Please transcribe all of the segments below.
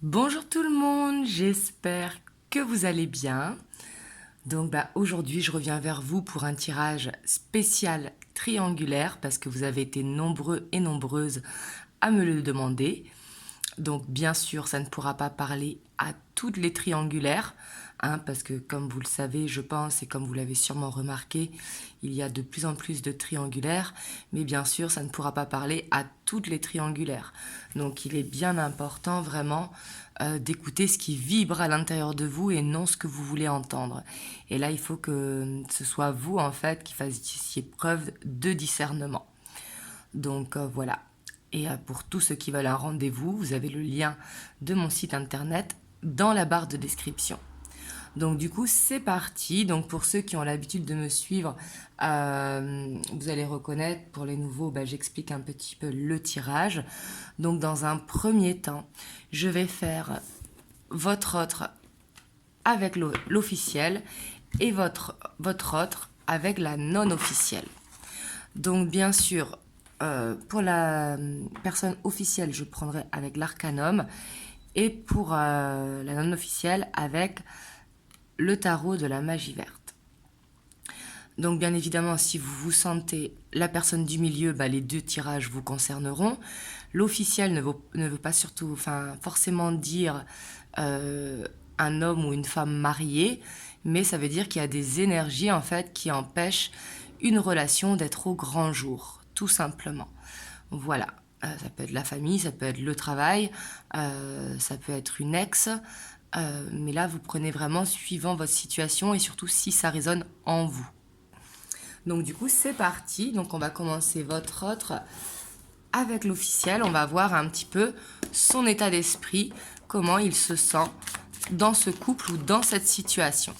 Bonjour tout le monde, j'espère que vous allez bien. Donc aujourd'hui je reviens vers vous pour un tirage spécial triangulaire parce que vous avez été nombreux et nombreuses à me le demander. Donc bien sûr ça ne pourra pas parler à toutes les triangulaires, parce que comme vous le savez je pense et comme vous l'avez sûrement remarqué, il y a de plus en plus de triangulaires, mais bien sûr ça ne pourra pas parler à toutes les triangulaires. Donc il est bien important vraiment d'écouter ce qui vibre à l'intérieur de vous et non ce que vous voulez entendre. Et là il faut que ce soit vous en fait qui fassiez preuve de discernement. Donc voilà. Et pour tous ceux qui veulent un rendez-vous, vous avez le lien de mon site internet dans la barre de description. Donc du coup, c'est parti. Donc pour ceux qui ont l'habitude de me suivre, vous allez reconnaître. Pour les nouveaux, j'explique un petit peu le tirage. Donc dans un premier temps, je vais faire votre autre avec l'officiel et votre autre avec la non officielle. Donc bien sûr, pour la personne officielle, je prendrai avec l'arcanum et pour la non officielle avec le tarot de la magie verte. Donc bien évidemment, si vous vous sentez la personne du milieu, les deux tirages vous concerneront. L'officiel ne veut pas forcément dire un homme ou une femme mariée, mais ça veut dire qu'il y a des énergies en fait qui empêchent une relation d'être au grand jour, tout simplement. Voilà. Ça peut être la famille, ça peut être le travail, ça peut être une ex, mais là vous prenez vraiment suivant votre situation et surtout si ça résonne en vous. Donc du coup c'est parti, donc on va commencer votre autre avec l'officiel, on va voir un petit peu son état d'esprit, comment il se sent dans ce couple ou dans cette situation.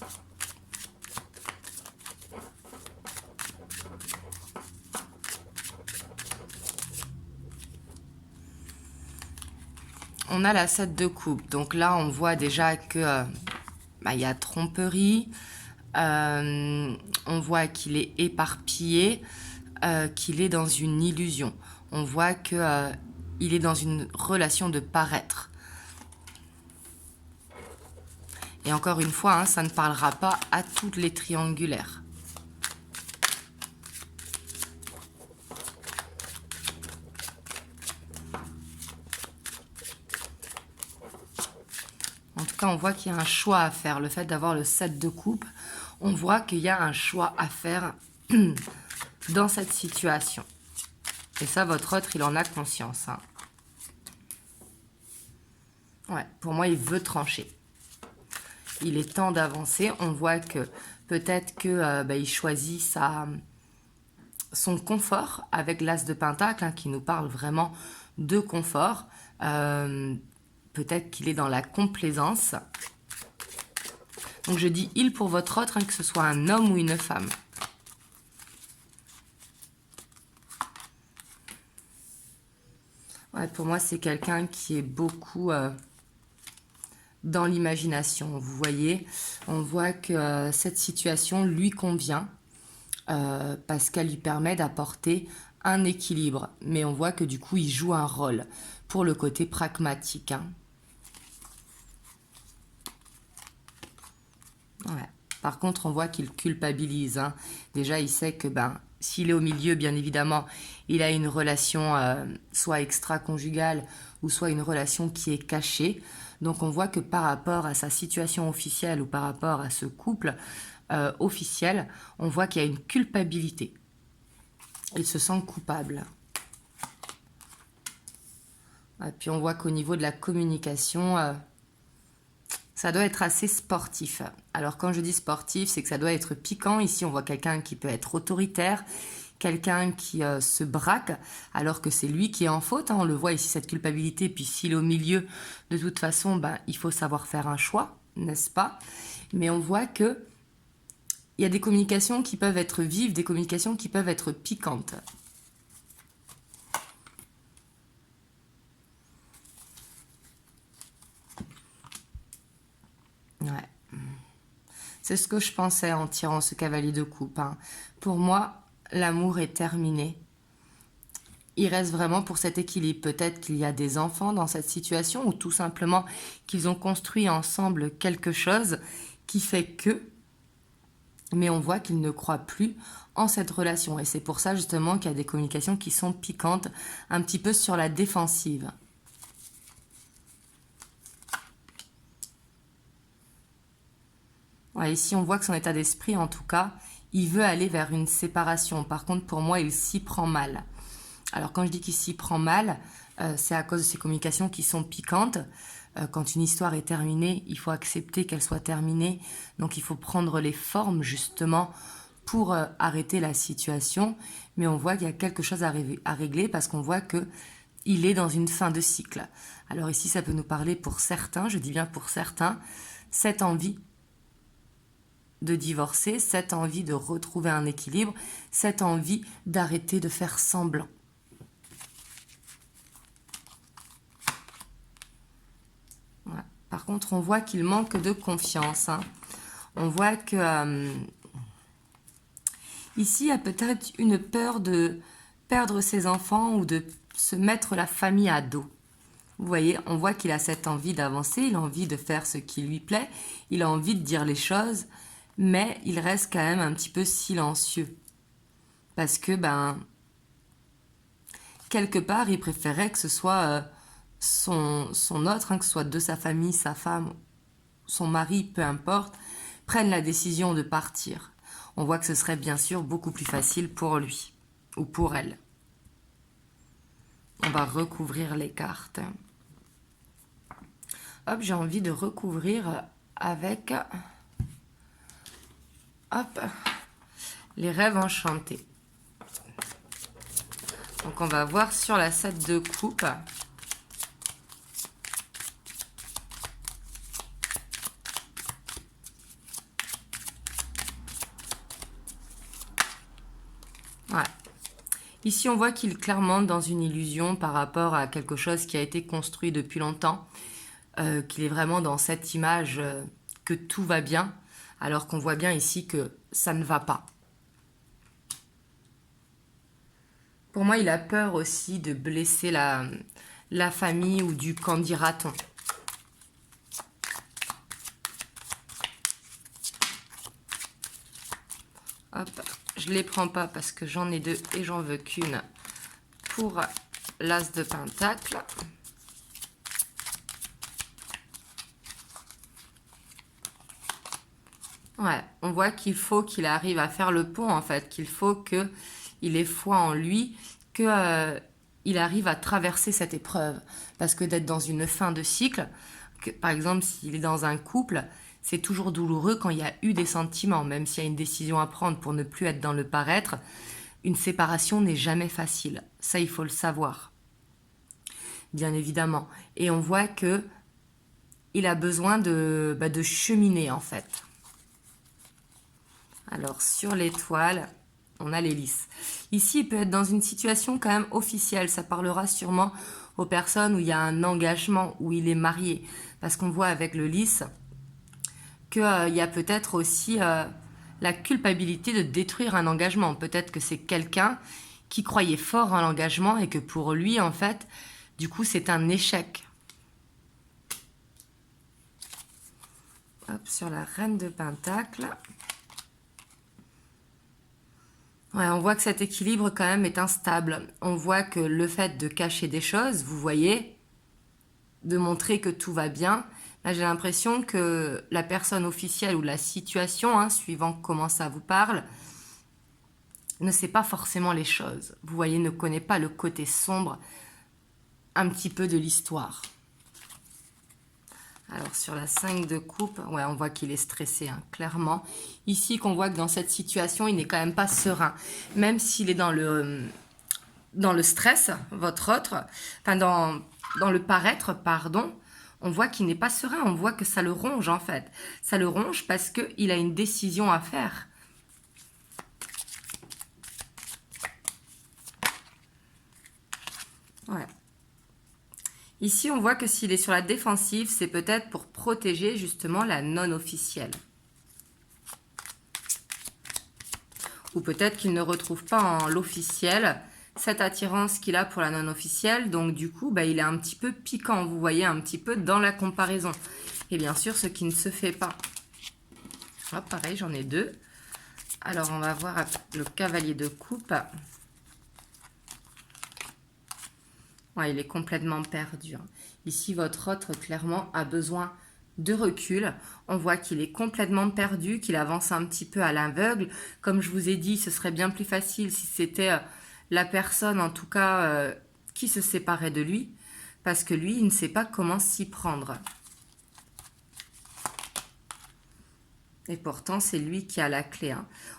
On a la 7 de coupe, donc là on voit déjà que il y a tromperie, on voit qu'il est éparpillé, qu'il est dans une illusion. On voit que il est dans une relation de paraître. Et encore une fois, ça ne parlera pas à toutes les triangulaires. En tout cas, on voit qu'il y a un choix à faire. Le fait d'avoir le 7 de coupe, on voit qu'il y a un choix à faire dans cette situation. Et ça, votre autre, il en a conscience. Ouais, pour moi, il veut trancher. Il est temps d'avancer. On voit que peut-être que il choisit son confort avec l'as de pentacle, qui nous parle vraiment de confort. Peut-être qu'il est dans la complaisance. Donc je dis il pour votre autre, que ce soit un homme ou une femme. Ouais, pour moi, c'est quelqu'un qui est beaucoup dans l'imagination. Vous voyez, on voit que cette situation lui convient parce qu'elle lui permet d'apporter un équilibre. Mais on voit que du coup, il joue un rôle pour le côté pragmatique. Ouais. Par contre, on voit qu'il culpabilise. Déjà, il sait que s'il est au milieu, bien évidemment, il a une relation soit extra-conjugale ou soit une relation qui est cachée. Donc on voit que par rapport à sa situation officielle ou par rapport à ce couple officiel, on voit qu'il y a une culpabilité. Il se sent coupable. Et puis on voit qu'au niveau de la communication, ça doit être assez sportif. Alors quand je dis sportif, c'est que ça doit être piquant. Ici, on voit quelqu'un qui peut être autoritaire, quelqu'un qui se braque, alors que c'est lui qui est en faute. On le voit ici, cette culpabilité. Puis s'il est au milieu, de toute façon, il faut savoir faire un choix, n'est-ce pas? Mais on voit que il y a des communications qui peuvent être vives, des communications qui peuvent être piquantes. Ouais. C'est ce que je pensais en tirant ce cavalier de coupe. Pour moi, l'amour est terminé. il reste vraiment pour cet équilibre. Peut-être qu'il y a des enfants dans cette situation ou tout simplement qu'ils ont construit ensemble quelque chose qui fait que, mais on voit qu'ils ne croient plus en cette relation. Et c'est pour ça justement qu'il y a des communications qui sont piquantes, un petit peu sur la défensive. Ouais, ici, on voit que son état d'esprit, en tout cas, il veut aller vers une séparation. Par contre, pour moi, il s'y prend mal. Alors, quand je dis qu'il s'y prend mal, c'est à cause de ces communications qui sont piquantes. Quand une histoire est terminée, il faut accepter qu'elle soit terminée. Donc, il faut prendre les formes, justement, pour arrêter la situation. Mais on voit qu'il y a quelque chose à régler parce qu'on voit que il est dans une fin de cycle. Alors ici, ça peut nous parler pour certains, je dis bien pour certains, cette envie de divorcer, cette envie de retrouver un équilibre, cette envie d'arrêter de faire semblant. Voilà. Par contre, on voit qu'il manque de confiance. On voit que ici, il y a peut-être une peur de perdre ses enfants ou de se mettre la famille à dos. Vous voyez, on voit qu'il a cette envie d'avancer, il a envie de faire ce qui lui plaît, il a envie de dire les choses, mais il reste quand même un petit peu silencieux. Parce que, quelque part, il préférait que ce soit son autre, que ce soit de sa famille, sa femme, son mari, peu importe, prenne la décision de partir. On voit que ce serait bien sûr beaucoup plus facile pour lui ou pour elle. On va recouvrir les cartes. Hop, j'ai envie de recouvrir avec les rêves enchantés. Donc on va voir sur la 7 de coupe. Ouais. Ici, on voit qu'il est clairement dans une illusion par rapport à quelque chose qui a été construit depuis longtemps, qu'il est vraiment dans cette image que tout va bien, alors qu'on voit bien ici que ça ne va pas. Pour moi, il a peur aussi de blesser la famille ou du qu'en dira-t-on. Hop, je ne les prends pas parce que j'en ai deux et j'en veux qu'une pour l'as de pentacle. Ouais, on voit qu'il faut qu'il arrive à faire le pont en fait, qu'il faut qu'il ait foi en lui, qu'il arrive à traverser cette épreuve. Parce que d'être dans une fin de cycle, par exemple s'il est dans un couple, c'est toujours douloureux quand il y a eu des sentiments, même s'il y a une décision à prendre pour ne plus être dans le paraître. Une séparation n'est jamais facile, ça il faut le savoir, bien évidemment. Et on voit que il a besoin de cheminer en fait. Alors, sur l'étoile, on a l'hélice. Ici, il peut être dans une situation quand même officielle. Ça parlera sûrement aux personnes où il y a un engagement, où il est marié. Parce qu'on voit avec le lys qu'il y a peut-être aussi la culpabilité de détruire un engagement. Peut-être que c'est quelqu'un qui croyait fort en l'engagement et que pour lui, en fait, du coup, c'est un échec. Hop, sur la reine de pentacle. Ouais, on voit que cet équilibre quand même est instable. On voit que le fait de cacher des choses, vous voyez, de montrer que tout va bien, là j'ai l'impression que la personne officielle ou la situation, suivant comment ça vous parle, ne sait pas forcément les choses. Vous voyez, ne connaît pas le côté sombre un petit peu de l'histoire. Alors sur la 5 de coupe, ouais, on voit qu'il est stressé, clairement. Ici, qu'on voit que dans cette situation, il n'est quand même pas serein. Même s'il est dans le stress, votre autre, enfin dans le paraître, pardon, on voit qu'il n'est pas serein. On voit que ça le ronge, en fait. Ça le ronge parce qu'il a une décision à faire. Ouais. Ici, on voit que s'il est sur la défensive, c'est peut-être pour protéger justement la non-officielle. Ou peut-être qu'il ne retrouve pas en l'officiel cette attirance qu'il a pour la non officielle. Donc du coup, il est un petit peu piquant, vous voyez, un petit peu dans la comparaison. Et bien sûr, ce qui ne se fait pas. Hop, pareil, j'en ai deux. Alors, on va voir le cavalier de coupe. Ouais, il est complètement perdu. Ici, votre autre, clairement, a besoin de recul. On voit qu'il est complètement perdu, qu'il avance un petit peu à l'aveugle. Comme je vous ai dit, ce serait bien plus facile si c'était la personne, en tout cas, qui se séparait de lui. Parce que lui, il ne sait pas comment s'y prendre. Et pourtant, c'est lui qui a la clé.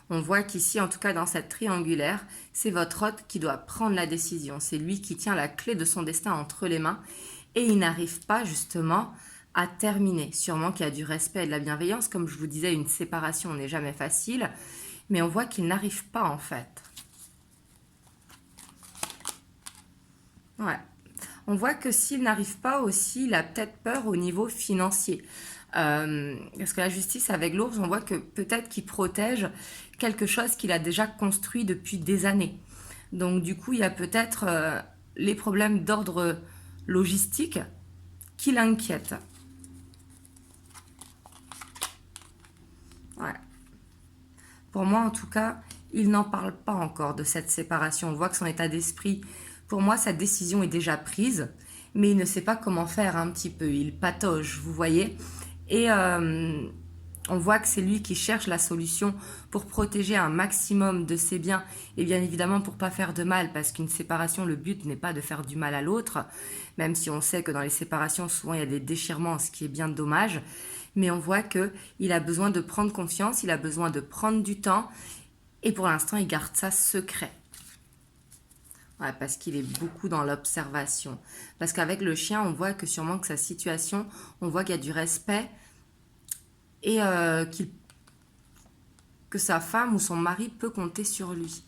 On voit qu'ici, en tout cas dans cette triangulaire, c'est votre hôte qui doit prendre la décision. C'est lui qui tient la clé de son destin entre les mains. Et il n'arrive pas justement à terminer. Sûrement qu'il y a du respect et de la bienveillance. Comme je vous disais, une séparation n'est jamais facile. Mais on voit qu'il n'arrive pas en fait. Ouais. On voit que s'il n'arrive pas aussi, il a peut-être peur au niveau financier. Parce que la justice avec l'ours, on voit que peut-être qu'il protège quelque chose qu'il a déjà construit depuis des années. Donc du coup, il y a peut-être les problèmes d'ordre logistique qui l'inquiètent. Ouais. Pour moi, en tout cas, il n'en parle pas encore de cette séparation. On voit que son état d'esprit, pour moi, sa décision est déjà prise, mais il ne sait pas comment faire un petit peu. Il patauge, vous voyez. Et on voit que c'est lui qui cherche la solution pour protéger un maximum de ses biens et bien évidemment pour pas faire de mal, parce qu'une séparation, le but n'est pas de faire du mal à l'autre, même si on sait que dans les séparations, souvent il y a des déchirements, ce qui est bien dommage. Mais on voit qu'il a besoin de prendre confiance, il a besoin de prendre du temps et pour l'instant, il garde ça secret. Ouais, parce qu'il est beaucoup dans l'observation. Parce qu'avec le chien, on voit que sûrement que sa situation, on voit qu'il y a du respect et que sa femme ou son mari peut compter sur lui.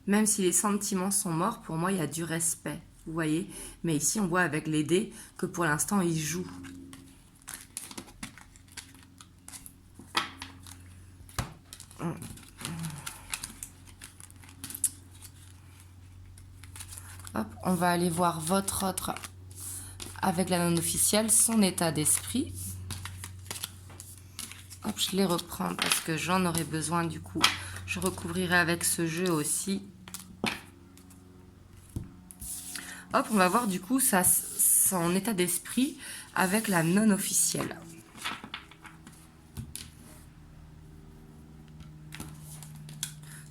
Même si les sentiments sont morts, pour moi, il y a du respect. Vous voyez? Mais ici, on voit avec les dés que pour l'instant, il joue. Hop, on va aller voir votre autre avec la non officielle, son état d'esprit. Hop, je les reprends parce que j'en aurai besoin du coup. Je recouvrirai avec ce jeu aussi. Hop, on va voir du coup son état d'esprit avec la non officielle.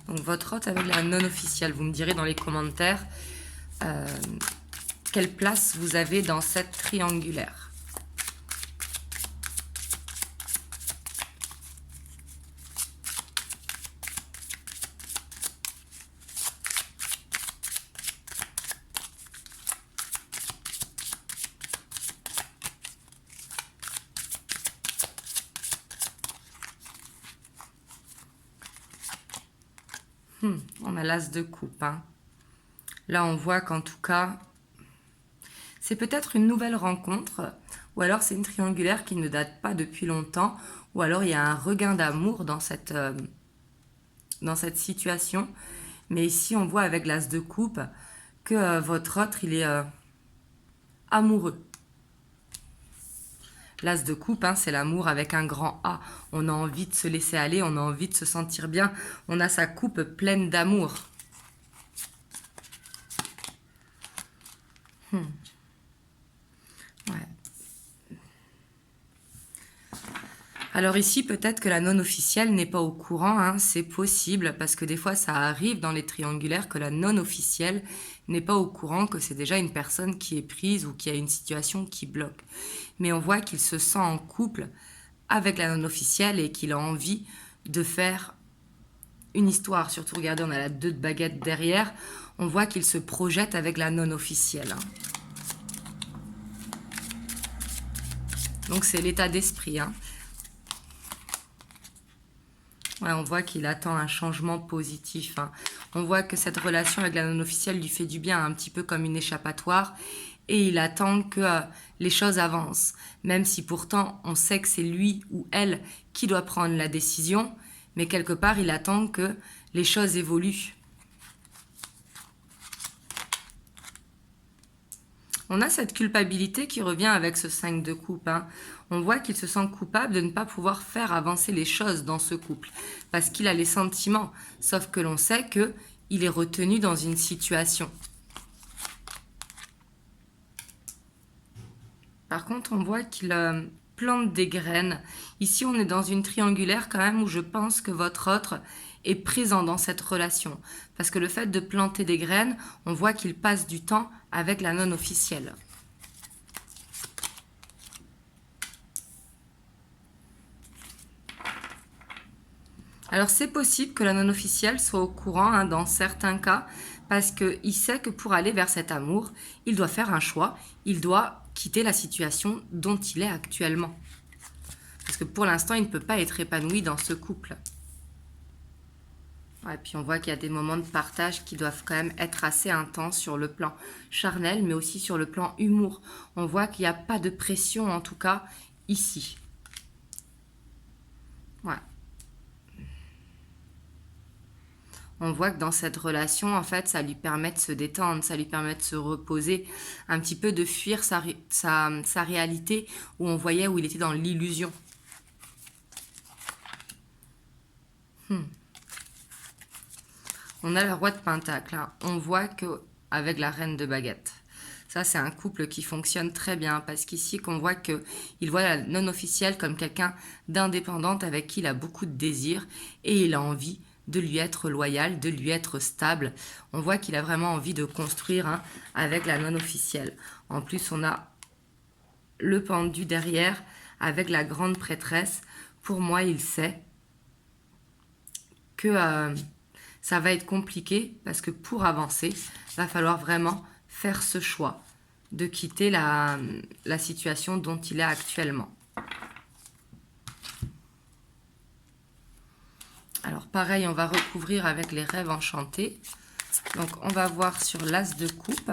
Donc votre hôte avec la non officielle, vous me direz dans les commentaires quelle place vous avez dans cette triangulaire. On a l'as de coupe. Là, on voit qu'en tout cas, c'est peut-être une nouvelle rencontre, ou alors c'est une triangulaire qui ne date pas depuis longtemps, ou alors il y a un regain d'amour dans cette situation. Mais ici, on voit avec l'as de coupe que votre autre, il est amoureux. L'as de coupe, c'est l'amour avec un grand A. On a envie de se laisser aller, on a envie de se sentir bien. On a sa coupe pleine d'amour. Ouais. Alors ici, peut-être que la non officielle n'est pas au courant, c'est possible, parce que des fois, ça arrive dans les triangulaires que la non officielle n'est pas au courant que c'est déjà une personne qui est prise ou qui a une situation qui bloque. Mais on voit qu'il se sent en couple avec la non officielle et qu'il a envie de faire une histoire. Surtout, regardez, on a la 2 de baguettes derrière. On voit qu'il se projette avec la non officielle. Donc c'est l'état d'esprit. Ouais, on voit qu'il attend un changement positif. On voit que cette relation avec la non-officielle lui fait du bien, un petit peu comme une échappatoire. Et il attend que les choses avancent. Même si pourtant, on sait que c'est lui ou elle qui doit prendre la décision. Mais quelque part, il attend que les choses évoluent. On a cette culpabilité qui revient avec ce 5 de coupe, hein. On voit qu'il se sent coupable de ne pas pouvoir faire avancer les choses dans ce couple, parce qu'il a les sentiments, sauf que l'on sait qu'il est retenu dans une situation. Par contre, on voit qu'il plante des graines. Ici, on est dans une triangulaire quand même où je pense que votre autre est présent dans cette relation. Parce que le fait de planter des graines, on voit qu'il passe du temps avec la non officielle. Alors c'est possible que la non officielle soit au courant, hein, dans certains cas, parce qu'il sait que pour aller vers cet amour, il doit faire un choix, il doit quitter la situation dont il est actuellement. Parce que pour l'instant, il ne peut pas être épanoui dans ce couple. Ouais, puis on voit qu'il y a des moments de partage qui doivent quand même être assez intenses sur le plan charnel, mais aussi sur le plan humour. On voit qu'il n'y a pas de pression, en tout cas, ici. Ouais. On voit que dans cette relation, en fait, ça lui permet de se détendre, ça lui permet de se reposer, un petit peu de fuir sa réalité où on voyait où il était dans l'illusion. On a le roi de Pentacle, hein. On voit qu'avec la reine de baguette. Ça, c'est un couple qui fonctionne très bien parce qu'ici, qu'on voit qu'il voit la non officielle comme quelqu'un d'indépendante avec qui il a beaucoup de désirs et il a envie de lui être loyal, de lui être stable. On voit qu'il a vraiment envie de construire, hein, avec la non officielle. En plus, on a le pendu derrière avec la grande prêtresse. Pour moi, il sait que ça va être compliqué parce que pour avancer, il va falloir vraiment faire ce choix de quitter la situation dont il est actuellement. Alors pareil, on va recouvrir avec les rêves enchantés. Donc on va voir sur l'as de coupe.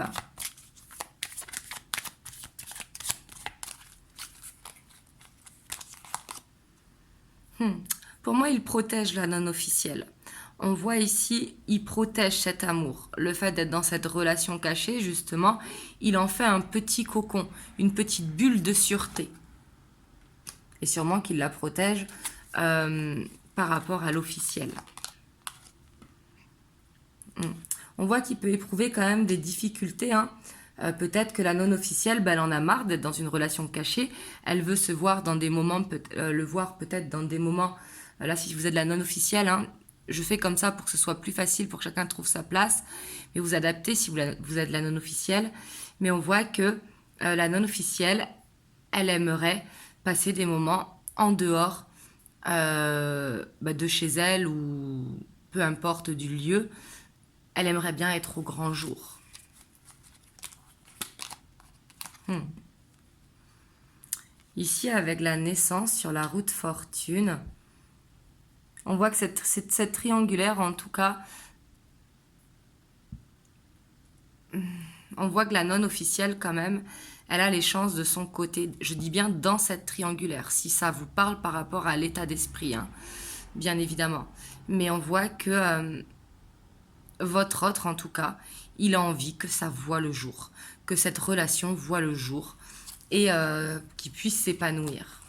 Pour moi, il protège la non officielle. On voit ici, il protège cet amour. Le fait d'être dans cette relation cachée, justement, il en fait un petit cocon, une petite bulle de sûreté. Et sûrement qu'il la protège par rapport à l'officiel. On voit qu'il peut éprouver quand même des difficultés, hein. Peut-être que la non-officielle, elle en a marre d'être dans une relation cachée. Elle veut se voir dans des moments, le voir peut-être dans des moments... là, si vous êtes la non-officielle, hein, je fais comme ça pour que ce soit plus facile, pour que chacun trouve sa place. Mais vous adaptez si vous êtes la non-officielle. Mais on voit que la non-officielle, elle aimerait passer des moments en dehors de chez elle ou peu importe du lieu. Elle aimerait bien être au grand jour. Ici, avec la naissance sur la route fortune, on voit que cette triangulaire, en tout cas, on voit que la non officielle, quand même, elle a les chances de son côté. Je dis bien dans cette triangulaire, si ça vous parle par rapport à l'état d'esprit, hein, bien évidemment. Mais on voit que votre autre, en tout cas, il a envie que ça voie le jour, que cette relation voie le jour et qu'il puisse s'épanouir.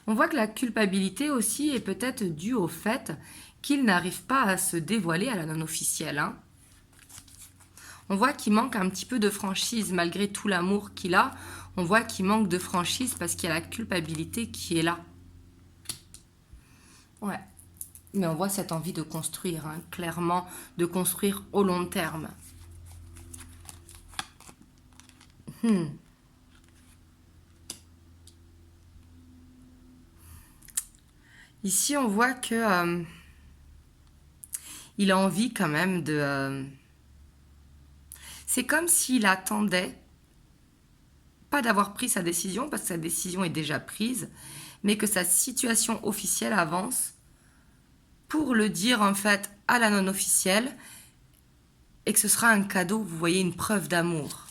On voit que la culpabilité aussi est peut-être due au fait qu'il n'arrive pas à se dévoiler à la non-officielle, hein. On voit qu'il manque un petit peu de franchise malgré tout l'amour qu'il a. On voit qu'il manque de franchise parce qu'il y a la culpabilité qui est là. Ouais. Mais on voit cette envie de construire, hein, clairement, de construire au long terme. Ici, on voit que il a envie quand même de... c'est comme s'il attendait pas d'avoir pris sa décision, parce que sa décision est déjà prise, mais que sa situation officielle avance pour le dire en fait à la non officielle et que ce sera un cadeau, vous voyez, une preuve d'amour.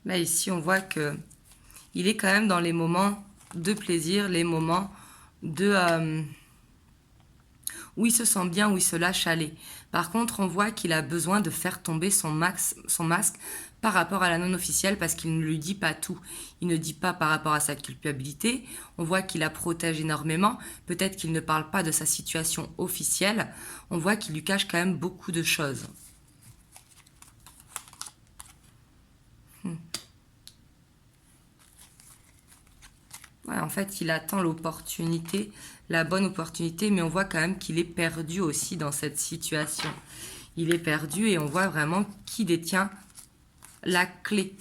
Là, ici, on voit que il est quand même dans les moments de plaisir, les moments de où il se sent bien, où il se lâche aller. Par contre, on voit qu'il a besoin de faire tomber son masque par rapport à la non-officielle parce qu'il ne lui dit pas tout. Il ne dit pas par rapport à sa culpabilité. On voit qu'il la protège énormément. Peut-être qu'il ne parle pas de sa situation officielle. On voit qu'il lui cache quand même beaucoup de choses. Ouais, en fait, il attend l'opportunité, la bonne opportunité, mais on voit quand même qu'il est perdu aussi dans cette situation. Il est perdu et on voit vraiment qui détient la clé,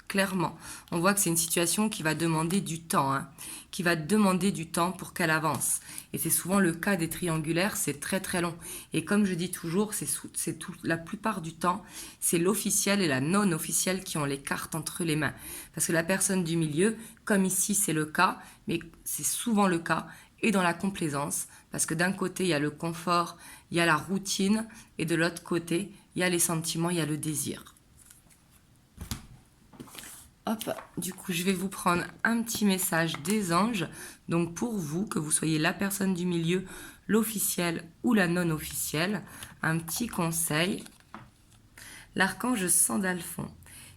clairement. On voit que c'est une situation qui va demander du temps, qui va demander du temps pour qu'elle avance. Et c'est souvent le cas des triangulaires, c'est très très long. Et comme je dis toujours, la plupart du temps, c'est l'officiel et la non-officielle qui ont les cartes entre les mains. Parce que la personne du milieu, comme ici c'est le cas, mais c'est souvent le cas, est dans la complaisance. Parce que d'un côté, il y a le confort, il y a la routine, et de l'autre côté, il y a les sentiments, il y a le désir. Hop, du coup, je vais vous prendre un petit message des anges. Donc, pour vous, que vous soyez la personne du milieu, l'officiel ou la non-officielle, un petit conseil. L'archange Sandalphon.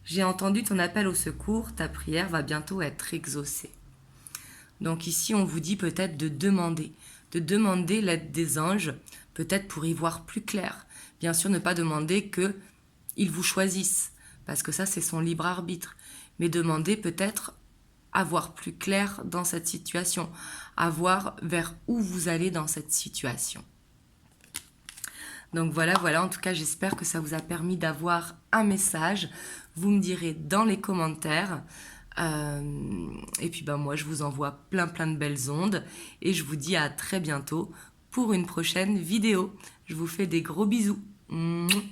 J'ai entendu ton appel au secours, ta prière va bientôt être exaucée. Donc ici, on vous dit peut-être de demander l'aide des anges, peut-être pour y voir plus clair. Bien sûr, ne pas demander qu'ils vous choisissent, parce que ça, c'est son libre arbitre. Mais demander peut-être à voir plus clair dans cette situation, à voir vers où vous allez dans cette situation. Donc voilà, en tout cas, j'espère que ça vous a permis d'avoir un message. Vous me direz dans les commentaires. Et puis moi, je vous envoie plein de belles ondes. Et je vous dis à très bientôt pour une prochaine vidéo. Je vous fais des gros bisous. Mouah.